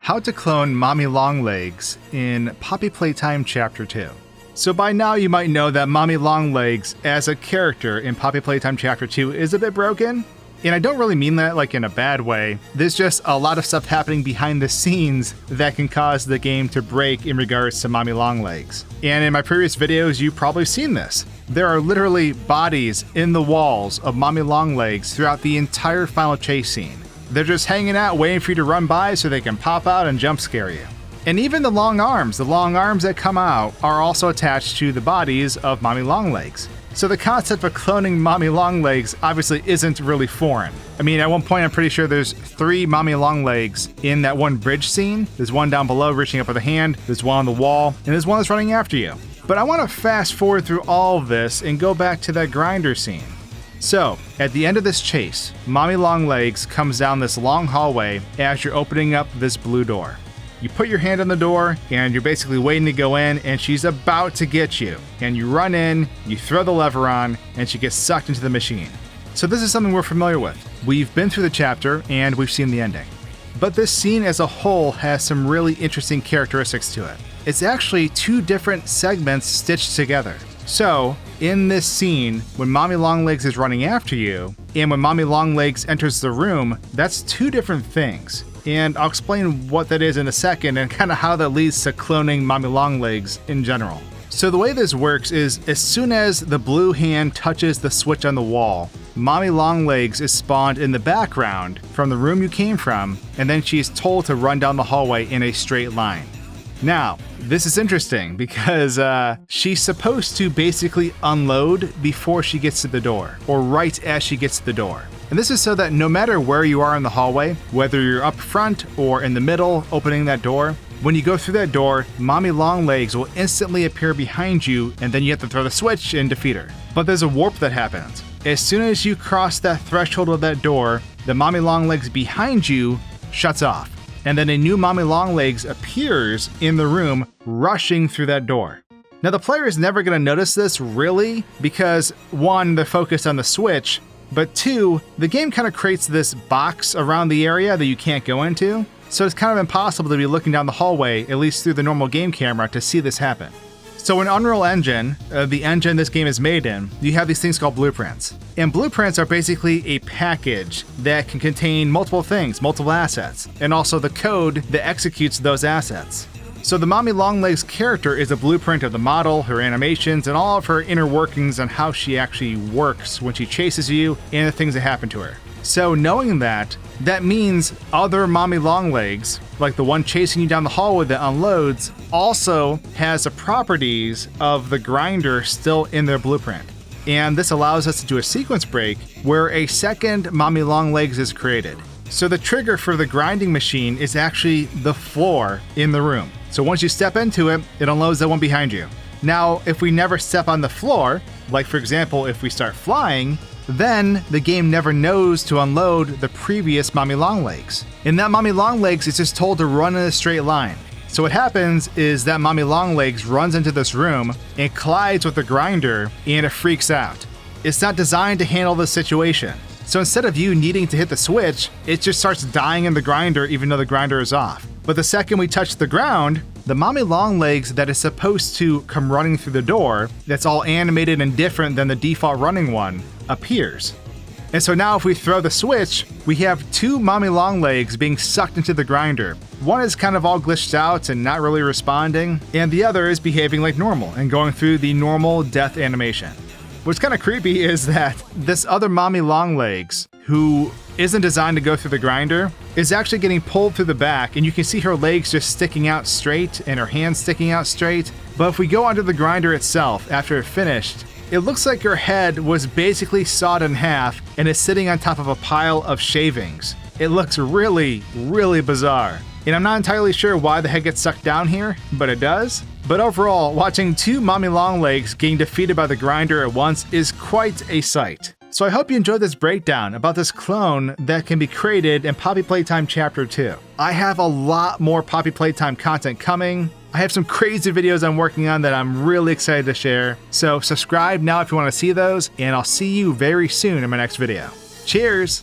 How to clone Mommy Longlegs in Poppy Playtime Chapter 2. So by now you might know that Mommy Longlegs as a character in Poppy Playtime Chapter 2 is a bit broken. And I don't really mean that like in a bad way. There's just a lot of stuff happening behind the scenes that can cause the game to break in regards to Mommy Longlegs. And in my previous videos, you've probably seen this. There are literally bodies in the walls of Mommy Longlegs throughout the entire final chase scene. They're just hanging out waiting for you to run by so they can pop out and jump scare you. And even the long arms that come out are also attached to the bodies of Mommy Longlegs. So the concept of cloning Mommy Longlegs obviously isn't really foreign. I mean, at one point I'm pretty sure there's 3 Mommy Longlegs in that one bridge scene. There's one down below reaching up with a hand, there's one on the wall, and there's one that's running after you. But I want to fast forward through all of this and go back to that grinder scene. So, at the end of this chase, Mommy Longlegs comes down this long hallway as you're opening up this blue door. You put your hand on the door, and you're basically waiting to go in, and she's about to get you. And you run in, you throw the lever on, and she gets sucked into the machine. So this is something we're familiar with. We've been through the chapter, and we've seen the ending. But this scene as a whole has some really interesting characteristics to it. It's actually 2 different segments stitched together. So, in this scene, when Mommy Longlegs is running after you, and when Mommy Longlegs enters the room, that's 2 different things. And I'll explain what that is in a second and kind of how that leads to cloning Mommy Longlegs in general. So the way this works is as soon as the blue hand touches the switch on the wall, Mommy Longlegs is spawned in the background from the room you came from, and then she's told to run down the hallway in a straight line. Now, this is interesting because she's supposed to basically unload before she gets to the door, or right as she gets to the door. And this is so that no matter where you are in the hallway, whether you're up front or in the middle opening that door, when you go through that door, Mommy Longlegs will instantly appear behind you, and then you have to throw the switch and defeat her. But there's a warp that happens. As soon as you cross that threshold of that door, the Mommy Longlegs behind you shuts off. And then a new Mommy Longlegs appears in the room, rushing through that door. Now the player is never going to notice this really, because 1, they're focused on the switch, but 2, the game kind of creates this box around the area that you can't go into, so it's kind of impossible to be looking down the hallway, at least through the normal game camera, to see this happen. So in Unreal Engine, the engine this game is made in, you have these things called blueprints. And blueprints are basically a package that can contain multiple things, multiple assets, and also the code that executes those assets. So the Mommy Longlegs character is a blueprint of the model, her animations, and all of her inner workings on how she actually works when she chases you and the things that happen to her. So knowing that means other Mommy Longlegs, like the one chasing you down the hallway that unloads, also has the properties of the grinder still in their blueprint. And this allows us to do a sequence break where a second Mommy Longlegs is created. So the trigger for the grinding machine is actually the floor in the room. So once you step into it, it unloads the one behind you. Now, if we never step on the floor, like for example, if we start flying, then the game never knows to unload the previous Mommy Longlegs. And that Mommy Longlegs is just told to run in a straight line. So what happens is that Mommy Longlegs runs into this room and collides with the grinder, and it freaks out. It's not designed to handle this situation. So instead of you needing to hit the switch, it just starts dying in the grinder even though the grinder is off. But the second we touch the ground, the Mommy Longlegs that is supposed to come running through the door, that's all animated and different than the default running one, appears. And so now if we throw the switch, we have 2 Mommy Longlegs being sucked into the grinder. One is kind of all glitched out and not really responding, and the other is behaving like normal and going through the normal death animation. What's kind of creepy is that this other Mommy Longlegs, who isn't designed to go through the grinder, is actually getting pulled through the back, and you can see her legs just sticking out straight and her hands sticking out straight. But if we go onto the grinder itself after it finished, it looks like her head was basically sawed in half and is sitting on top of a pile of shavings. It looks really, really bizarre. And I'm not entirely sure why the head gets sucked down here, but it does. But overall, watching 2 Mommy Longlegs getting defeated by the grinder at once is quite a sight. So I hope you enjoyed this breakdown about this clone that can be created in Poppy Playtime Chapter 2. I have a lot more Poppy Playtime content coming. I have some crazy videos I'm working on that I'm really excited to share. So subscribe now if you want to see those, and I'll see you very soon in my next video. Cheers!